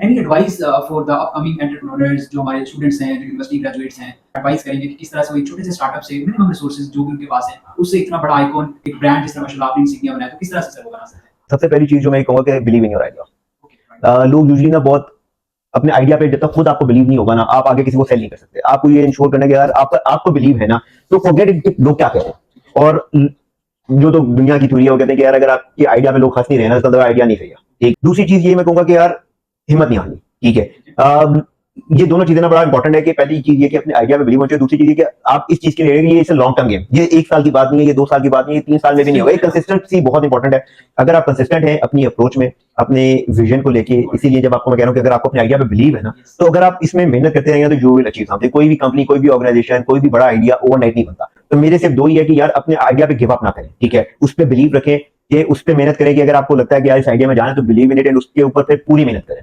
Any advice for the upcoming entrepreneurs जो हमारे students हैं, जो यूनिवर्सिटी ग्रेजुएट्स हैं, एडवाइस करेंगे कि किस तरह से वो एक छोटे से स्टार्टअप से मिनिमम रिसोर्सेज जो भी उनके पास है, उससे इतना बड़ा आइकॉन, एक ब्रांड जिस तरह माशाल्लाह आपने इंसिग्निया बनाया, तो किस तरह से सर वो बना सकते हैं? सबसे पहली चीज जो मैं कहूंगा कि बिलीव इन योर आइडिया। लोग यूजली ना बहुत अपने आइडिया पे जब तक खुद आपको बिलीव नहीं होगा ना, आप आगे किसी को सेल नहीं कर सकते। आपको ये इंश्योर करना कि यार आपको बिलीव है ना, तो फॉरगेट इट लोग क्या कह रहे हैं। और जो तो दुनिया की थ्योरी है वो कहते हैं कि यार अगर आपके आइडिया पे लोग हंस नहीं रहे ना, तो आइडिया नहीं सही है। ठीक, दूसरी चीज ये मैं कहूंगा कि यार हिम्मत नहीं हारनी। ठीक है, ये दोनों चीजें ना बड़ा इंपॉर्टेंट है कि पहली चीज ये कि अपने आइडिया पे बिलीव होना चाहिए। दूसरी चीज ये कि आप इस चीज के लिए ये इसे लॉन्ग टर्म गेम, ये 1 साल की बात नहीं है, ये 2 साल की बात नहीं है, 3 साल में भी नहीं होगा। कंसिस्टेंसी बहुत इंपॉर्टेंट है। अगर आप कंसिस्टेंट हैं अपनी अप्रोच में, अपने विजन को लेके, इसीलिए जब आपको मैं कह रहा हूं कि अगर आपको अपने आइडिया पे बिलीव है ना, तो अगर आप इसमें मेहनत करते रहेंगे तो यू विल अचीव समथिंग। कोई भी कंपनी, कोई भी ऑर्गेनाइजेशन, कोई भी बड़ा आइडिया ओवरनाइट नहीं बनता। तो मेरे सिर्फ 2 ही है कि यार अपने आइडिया पे गिव अप ना करें। ठीक है, उस पर बिलीव रखें, ये उस पर मेहनत करें कि अगर आपको लगता है कि यार इस आइडिया में जाना है तो बिलीव इन इट, एंड उसके ऊपर फिर पूरी मेहनत करें।